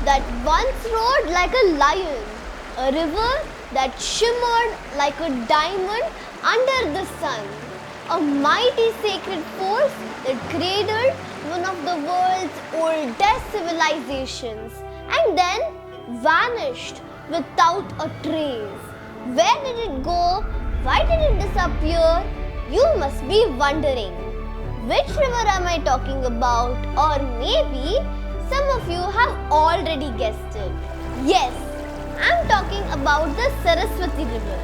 that once roared like a lion, a river that shimmered like a diamond under the sun, a mighty sacred force that cradled one of the world's oldest civilizations and then vanished without a trace. Where did it go? Why did it disappear? You must be wondering. Which river am I talking about? Or maybe some of you have already guessed it. Yes, I'm talking about the Saraswati River.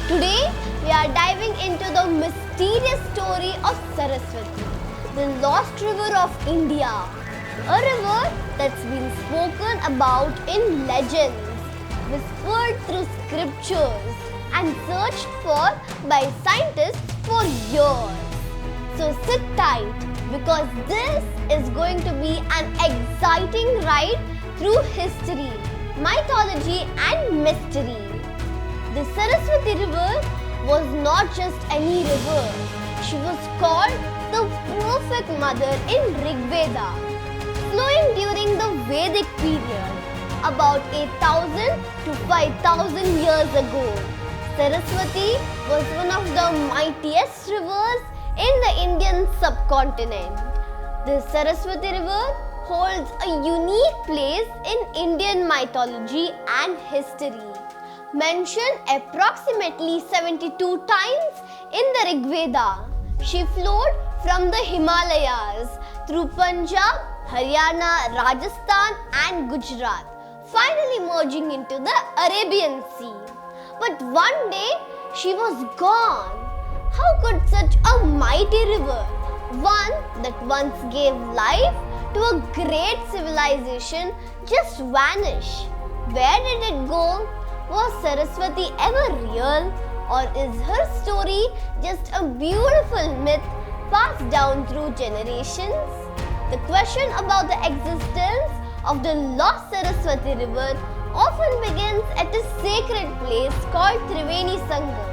Today, we are diving into the mysterious story of Saraswati, the lost river of India. A river that's been spoken about in legends, whispered through scriptures, and searched for by scientists for years. So sit tight because this is going to be an exciting ride through history, mythology, and mystery. The Saraswati River was not just any river. She was called the perfect mother in Rig Veda, flowing during the Vedic period, about 8,000 to 5,000 years ago. Saraswati was one of the mightiest rivers in the Indian subcontinent. The Saraswati River holds a unique place in Indian mythology and history. Mentioned approximately 72 times in the Rig Veda, she flowed from the Himalayas through Punjab, Haryana, Rajasthan and Gujarat, finally merging into the Arabian Sea. But one day, she was gone. How could such a mighty river, one that once gave life to a great civilization, just vanish? Where did it go? Was Saraswati ever real? Or is her story just a beautiful myth passed down through generations? The question about the existence of the lost Saraswati River often begins at a sacred place called Triveni Sangam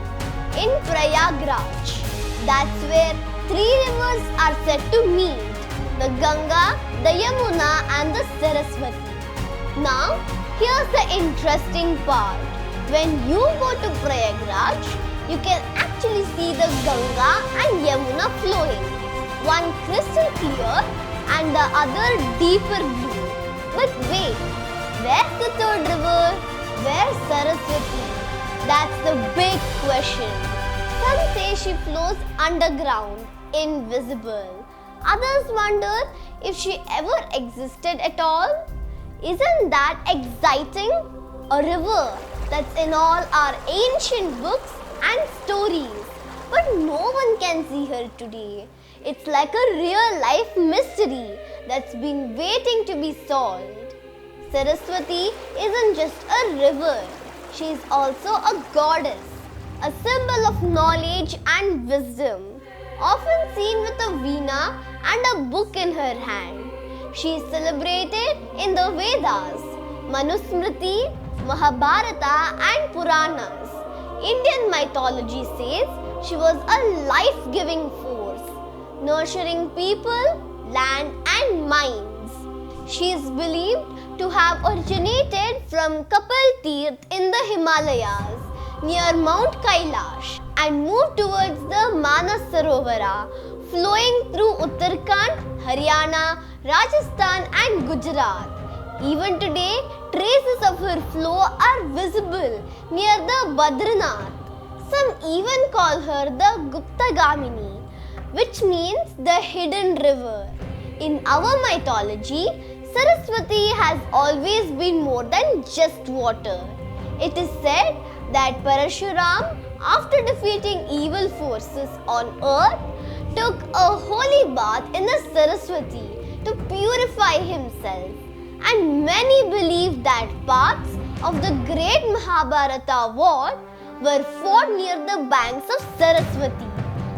in Prayagraj. That's where three rivers are said to meet: the Ganga, the Yamuna and the Saraswati. Now, here's the interesting part. When you go to Prayagraj, you can actually see the Ganga and Yamuna flowing, one crystal clear and the other deeper blue. But wait, where's the third river? Where's Saraswati? That's the big question. Some say she flows underground, invisible. Others wonder if she ever existed at all. Isn't that exciting? A river that's in all our ancient books and stories, but no one can see her today. It's like a real life mystery that's been waiting to be solved. Saraswati isn't just a river, she is also a goddess, a symbol of knowledge and wisdom, often seen with a veena and a book in her hand. She is celebrated in the Vedas, Manusmriti, Mahabharata and Puranas. Indian mythology says she was a life-giving force, nurturing people, land and minds. She is believed to have originated from Kapil Tirth in the Himalayas near Mount Kailash and moved towards the Manas Sarovara, flowing through Uttarakhand, Haryana, Rajasthan and Gujarat. Even today, traces of her flow are visible near the Badranath. Some even call her the Guptagamini, which means the hidden river. In our mythology, Saraswati has always been more than just water. It is said that Parashuram, after defeating evil forces on earth, took a holy bath in the Saraswati to purify himself. And many believe that parts of the great Mahabharata war were fought near the banks of Saraswati.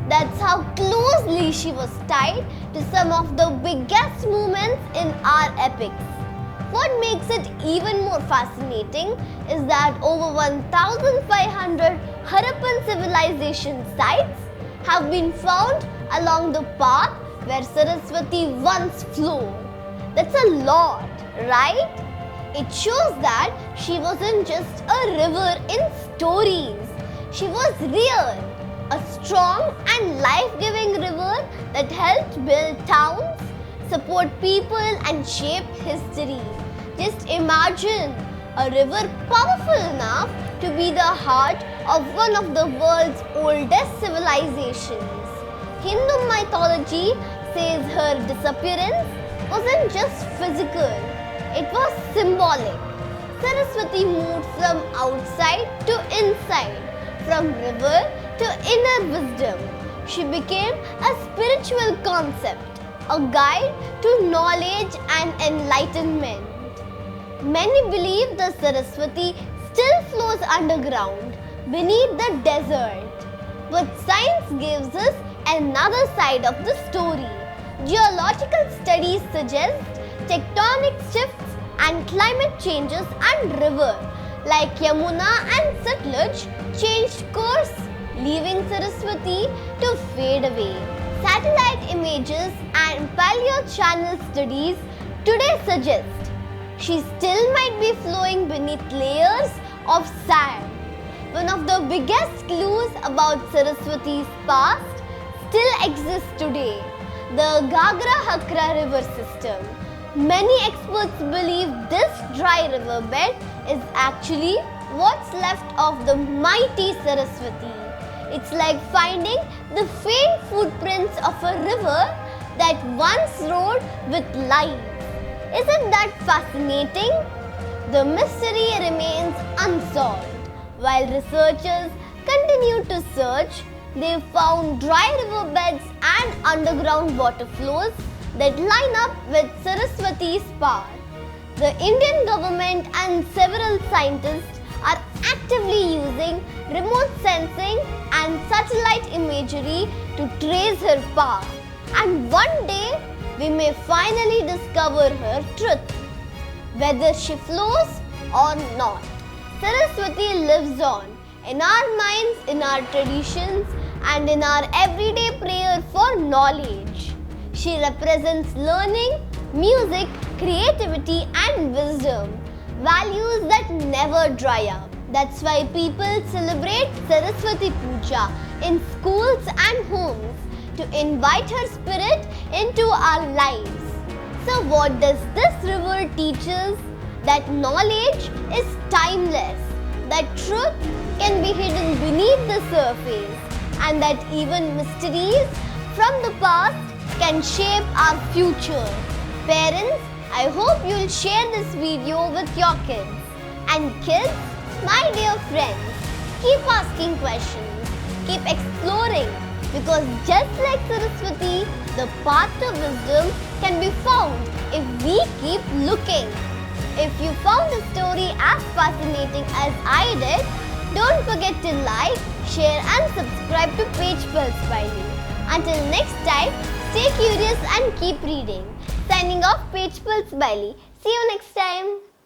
That's how closely she was tied to some of the biggest moments in our epics. What makes it even more fascinating is that over 1,500 Harappan civilization sites have been found along the path where Saraswati once flowed. That's a lot, right? It shows that she wasn't just a river in stories. She was real, a strong and life-giving river that helped build towns, support people and shape history. Just imagine a river powerful enough to be the heart of one of the world's oldest civilizations. Hindu mythology says her disappearance wasn't just physical, it was symbolic. Saraswati moved from outside to inside, from river to inner wisdom. She became a spiritual concept, a guide to knowledge and enlightenment. Many believe the Saraswati still flows underground, beneath the desert. But science gives us another side of the story. Geological studies suggest tectonic shifts and climate changes and rivers like Yamuna and Satluj changed course, leaving Saraswati to fade away. Satellite images and paleo-channel studies today suggest she still might be flowing beneath layers of sand. One of the biggest clues about Saraswati's past still exists today, the Ghagra-Hakra river system. Many experts believe this dry riverbed is actually what's left of the mighty Saraswati. It's like finding the faint footprints of a river that once rode with life. Isn't that fascinating? The mystery remains unsolved. While researchers continue to search, they found dry riverbeds and underground water flows that line up with Saraswati's path. The Indian government and several scientists are actively using remote sensing and satellite imagery to trace her path. And one day, we may finally discover her truth, whether she flows or not. Saraswati lives on in our minds, in our traditions, and in our everyday prayer for knowledge. She represents learning, music, creativity, and wisdom, values that never dry up. That's why people celebrate Saraswati Puja in schools and homes to invite her spirit into our lives. So what does this river teach us? That knowledge is timeless, that truth can be hidden beneath the surface, and that even mysteries from the past can shape our future. Parents, I hope you'll share this video with your kids. And kids, my dear friends, keep asking questions, keep exploring, because just like Saraswati, the path to wisdom can be found if we keep looking. If you found the story as fascinating as I did, don't forget to like, share and subscribe to Page Pulse Smiley. Until next time, stay curious and keep reading. Signing off, Page Pulse Smiley. See you next time.